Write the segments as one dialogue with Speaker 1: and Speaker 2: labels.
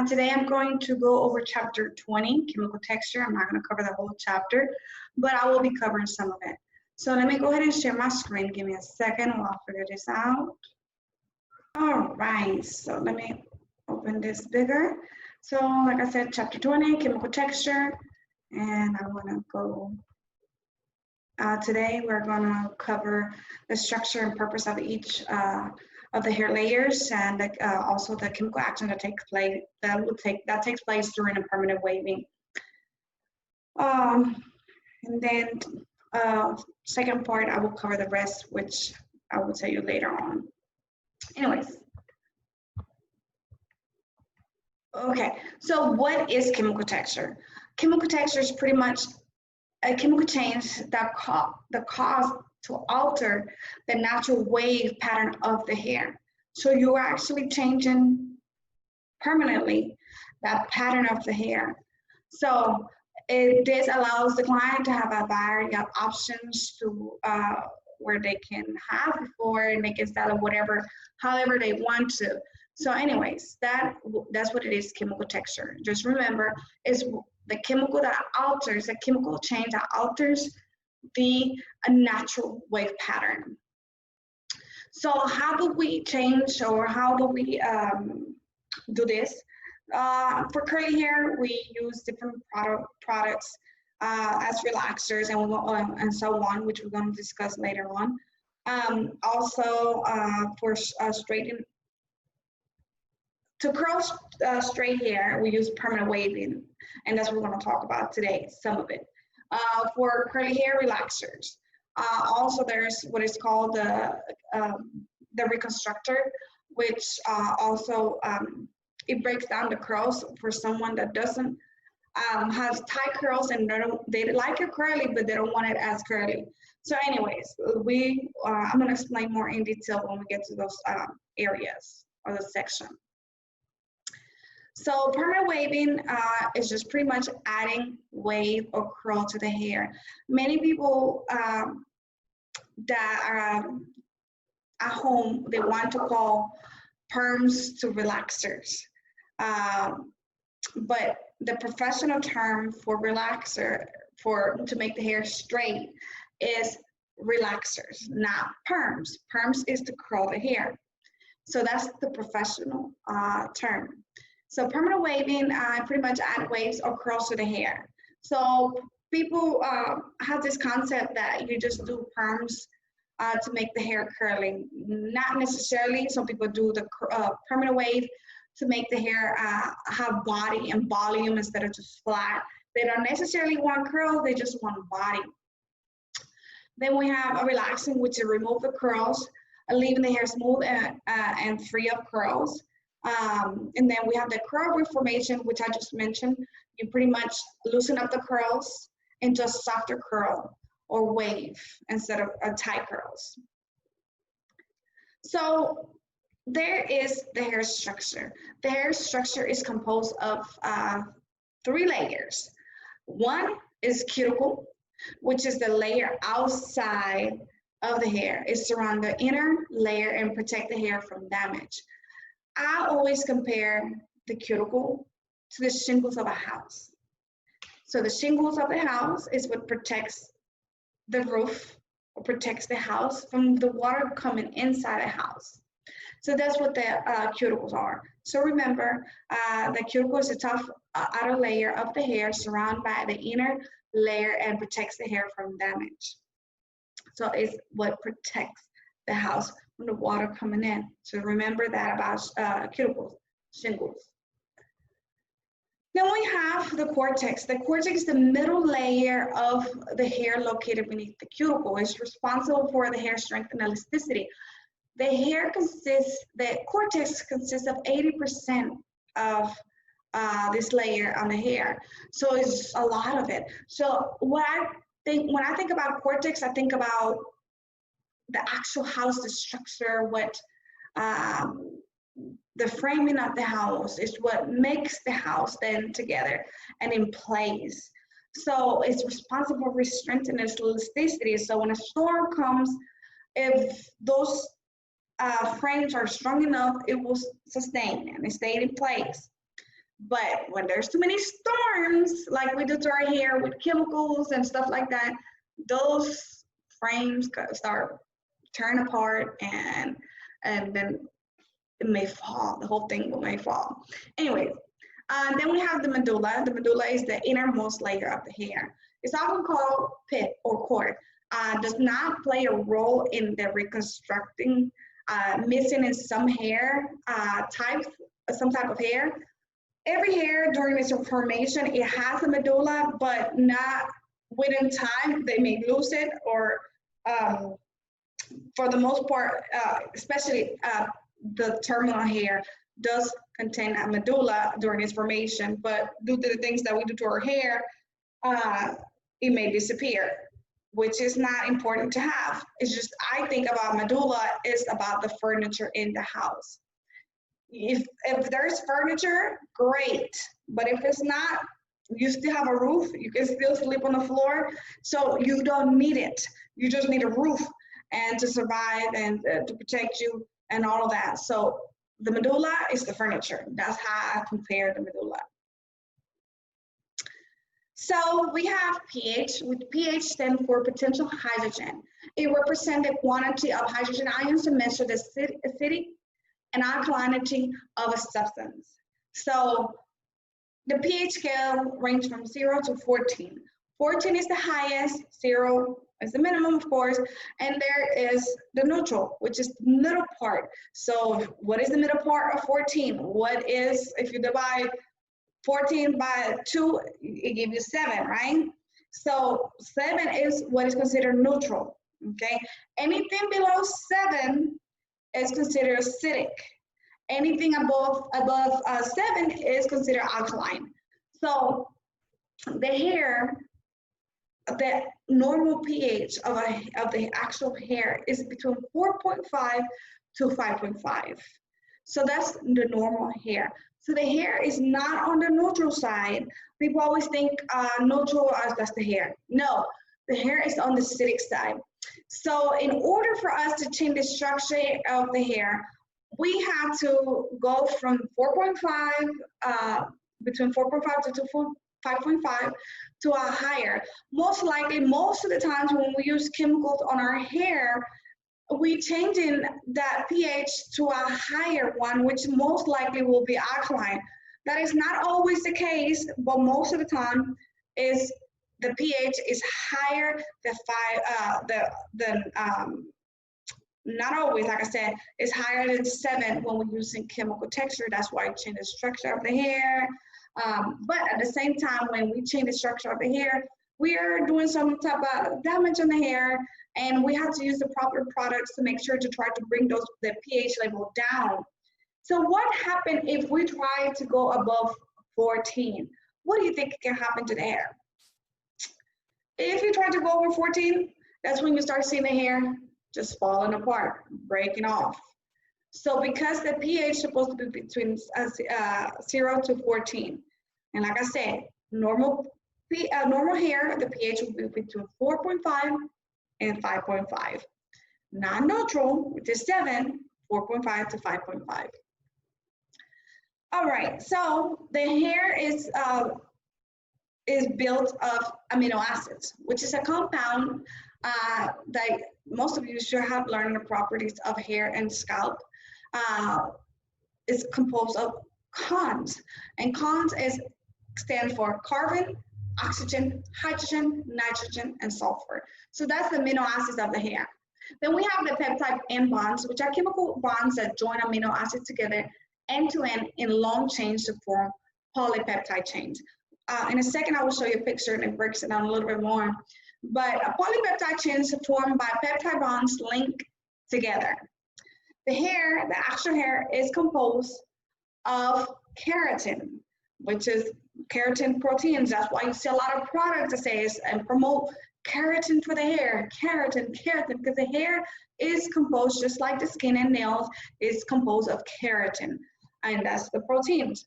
Speaker 1: Today I'm going to go over chapter 20, chemical texture. I'm not going to cover the whole chapter, but I will be covering some of it. So let me go ahead and share my screen. Give me a second while I figure this out. All right, so let me open this bigger. So like I said, chapter 20, chemical texture, and I'm going to go. Today we're going to cover the structure and purpose of each of the hair layers, and also the chemical action that takes place during a permanent waving. And then second part, I will cover the rest, which I will tell you later on. Anyways. Okay, so what is chemical texture? Chemical texture is pretty much a chemical change that cause to alter the natural wave pattern of the hair. So you're actually changing permanently that pattern of the hair. So this allows the client to have a variety of options to where they can have before, and they can style it however they want to. So anyways, that's what it is, chemical texture. Just remember, it's the chemical that alters, a chemical change that alters the natural wave pattern. So how do we change, or how do we do this? For curly hair, we use different products as relaxers and so on, which we're going to discuss later on. Also, for straightening, to curl straight hair, we use permanent waving, and that's what we're going to talk about today, some of it. For curly hair relaxers, also there's what is called the reconstructor, which also it breaks down the curls for someone that doesn't have tight curls and they like it curly, but they don't want it as curly. So anyways, I'm going to explain more in detail when we get to those areas or the section. So permanent waving is just pretty much adding wave or curl to the hair. Many people that are at home, they want to call perms to relaxers. But the professional term for relaxer, to make the hair straight, is relaxers, not perms. Perms is to curl the hair. So that's the professional term. So permanent waving, pretty much add waves or curls to the hair. So people have this concept that you just do perms to make the hair curly. Not necessarily. Some people do the permanent wave to make the hair have body and volume instead of just flat. They don't necessarily want curls, they just want body. Then we have a relaxing, which is remove the curls, leaving the hair smooth and free of curls. And then we have the curl reformation, which I just mentioned. You pretty much loosen up the curls into a softer curl or wave instead of tight curls. So there is the hair structure. The hair structure is composed of 3 layers. One is cuticle, which is the layer outside of the hair. It surrounds the inner layer and protect the hair from damage. I always compare the cuticle to the shingles of a house. So the shingles of the house is what protects the roof, or protects the house from the water coming inside the house. So that's what the cuticles are. So remember, the cuticle is a tough outer layer of the hair surrounded by the inner layer and protects the hair from damage. So it's what protects the house from the water coming in. So remember that about cuticles, shingles. Then we have the cortex. The cortex is the middle layer of the hair located beneath the cuticle. It's responsible for the hair strength and elasticity. The cortex consists of 80% of this layer on the hair. So it's a lot of it. So when I think about cortex, I think about the actual house, the structure, what the framing of the house is what makes the house then together and in place. So it's responsible for strength and elasticity. So when a storm comes, if those frames are strong enough, it will sustain and stay in place. But when there's too many storms, like we do to our hair with chemicals and stuff like that, those frames start turn apart, and then it may fall. The whole thing may fall. Anyway, then we have the medulla. The medulla is the innermost layer of the hair. It's often called pit or cord. Does not play a role in the reconstructing, missing in some hair types, some type of hair. Every hair during its formation, it has a medulla, but not within time. They may lose it, or for the most part, especially the terminal hair does contain a medulla during its formation, but due to the things that we do to our hair, it may disappear, which is not important to have. It's just, I think about medulla is about the furniture in the house. If there's furniture, great. But if it's not, you still have a roof. You can still sleep on the floor. So you don't need it. You just need a roof and to survive and to protect you and all of that. So the medulla is the furniture. That's how I compare the medulla. So we have pH, with pH stands for potential hydrogen. It represents the quantity of hydrogen ions to measure the acidic and alkalinity of a substance. So the pH scale ranges from 0 to 14. 14 is the highest, 0 is the minimum, of course, and there is the neutral, which is the middle part. So what is the middle part of 14? What is, if you divide 14 by 2, it gives you 7, right? So 7 is what is considered neutral, okay? Anything below 7 is considered acidic. Anything above 7 is considered alkaline. So the hair, the normal pH of the actual hair is between 4.5 to 5.5. So that's the normal hair. So the hair is not on the neutral side. People always think neutral as that's the hair. No, the hair is on the acidic side. So in order for us to change the structure of the hair, we have to go from 4.5, between 4.5 to 5.5 to a higher. Most likely, most of the times when we use chemicals on our hair, we changing that pH to a higher one, which most likely will be alkaline. That is not always the case, but most of the time is the pH is higher than not always, like I said, it's higher than 7 when we're using chemical texture. That's why it changes the structure of the hair. But at the same time, when we change the structure of the hair, we are doing some type of damage on the hair, and we have to use the proper products to make sure to try to bring the pH level down. So what happens if we try to go above 14? What do you think can happen to the hair? If you try to go over 14, that's when you start seeing the hair just falling apart, breaking off. So because the pH is supposed to be between 0 to 14, and like I said, normal hair, the pH will be between 4.5 and 5.5. Non-neutral, which is 7, 4.5 to 5.5. All right, so the hair is built of amino acids, which is a compound that most of you should have learned the properties of hair and scalp. It's composed of cons, and cons stands for carbon, oxygen, hydrogen, nitrogen, and sulfur. So that's the amino acids of the hair. Then we have the peptide end bonds, which are chemical bonds that join amino acids together end to end in long chains to form polypeptide chains. In a second, I will show you a picture and it breaks it down a little bit more. But a polypeptide chain is formed by peptide bonds linked together. The hair, the actual hair, is composed of keratin, which is keratin proteins. That's why you see a lot of products that say and promote keratin for the hair, keratin, because the hair is composed, just like the skin and nails, is composed of keratin, and that's the proteins.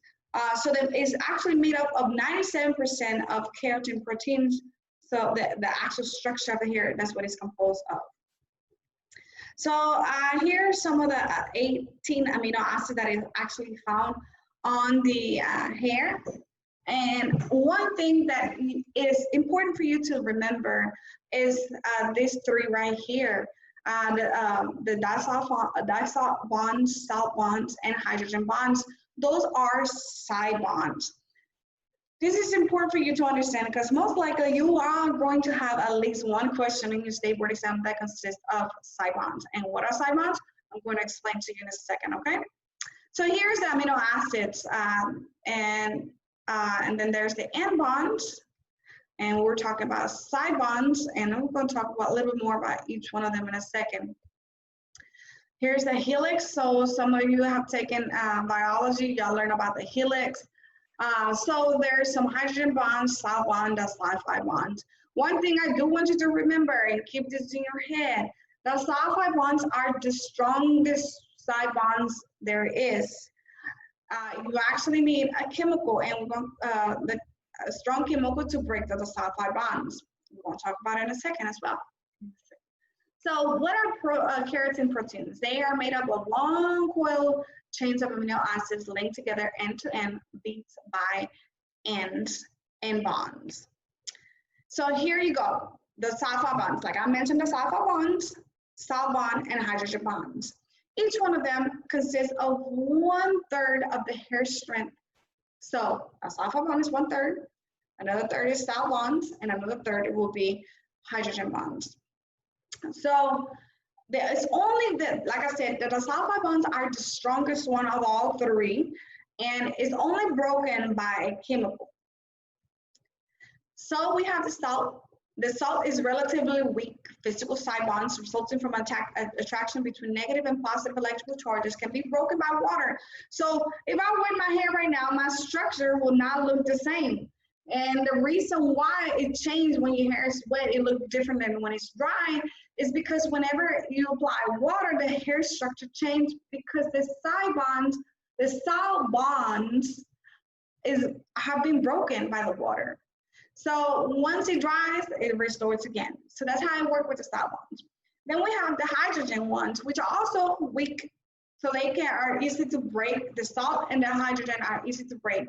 Speaker 1: So that is actually made up of 97% of keratin proteins. So the actual structure of the hair, that's what it's composed of. So here are some of the 18 amino acids that is actually found on the hair. And one thing that is important for you to remember is these three right here. The disalt bonds, salt bonds, and hydrogen bonds. Those are side bonds. This is important for you to understand because most likely you are going to have at least one question in your state board exam that consists of side bonds. And what are side bonds? I'm going to explain to you in a second, okay? So here's the amino acids, and then there's the end bonds, and we're talking about side bonds, and I'm going to talk about a little bit more about each one of them in a second. Here's the helix. So some of you have taken biology, y'all learn about the helix. So there's some hydrogen bonds, salt bond, disulfide bonds. One thing I do want you to remember and keep this in your head, the sulfide bonds are the strongest side bonds there is. You actually need a chemical and a strong chemical to break the sulfide bonds. We're going to talk about it in a second as well. So what are keratin proteins? They are made up of long coiled chains of amino acids linked together end to end, beads by ends and bonds. So here you go, the sulfide bonds. Like I mentioned, the sulfide bonds, salt bond, and hydrogen bonds. Each one of them consists of 1/3 of the hair strength. So a sulfide bond is 1/3, another third is salt bonds, and another third will be hydrogen bonds. So it's only that, like I said, that the sulfide bonds are the strongest one of all three, and is only broken by a chemical. So we have the salt. The salt is relatively weak physical side bonds resulting from attraction between negative and positive electrical charges can be broken by water. So if I wet my hair right now, my structure will not look the same. And the reason why it changed when your hair is wet, it looks different than when it's dry, is because whenever you apply water, the hair structure changes because the side bonds, the salt bonds have been broken by the water. So once it dries, it restores again. So that's how I work with the salt bonds. Then we have the hydrogen ones, which are also weak. So they are easy to break. The salt and the hydrogen are easy to break.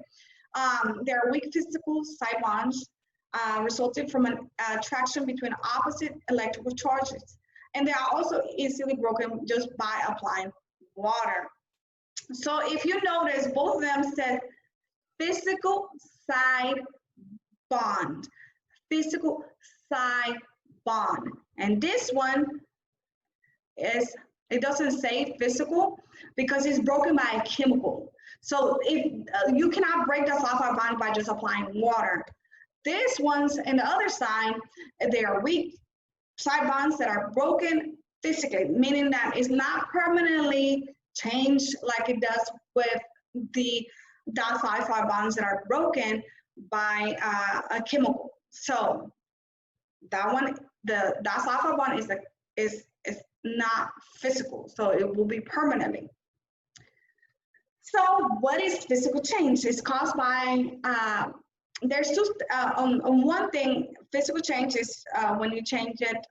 Speaker 1: They're weak physical side bonds resulting from an attraction between opposite electrical charges. And they are also easily broken just by applying water. So if you notice, both of them said physical side bond, physical side bond. And this one is, it doesn't say physical because it's broken by a chemical. So if you cannot break the sulfide bond by just applying water. These ones on the other side, they are weak side bonds that are broken physically, meaning that it's not permanently changed like it does with the disulfide bonds that are broken by a chemical. So that one, the disulfide bond is not physical, so it will be permanently. So what is physical change? It's caused by, there's two, on one thing, physical change is when you change it,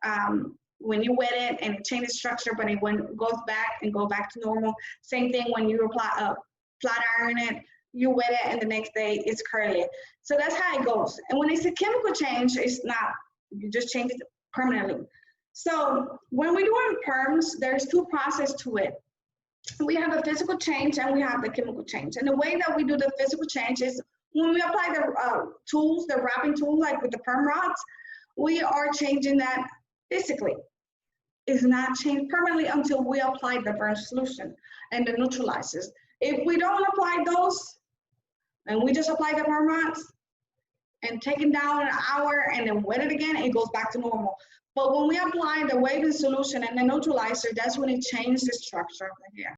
Speaker 1: when you wet it and it changes structure, but it goes back and go back to normal. Same thing when you apply flat iron it, you wet it and the next day it's curly. So that's how it goes. And when it's a chemical change, it's not, you just change it permanently. So when we do perms, there's two processes to it. We have a physical change and we have the chemical change. And the way that we do the physical change is when we apply the tools, the wrapping tool, like with the perm rods, we are changing that physically. It's not changed permanently until we apply the burn solution and the neutralizers. If we don't apply those, and we just apply the perm rods and take it down an hour and then wet it again, it goes back to normal. But when we apply the waving solution and the neutralizer, that's when it changes the structure of the hair.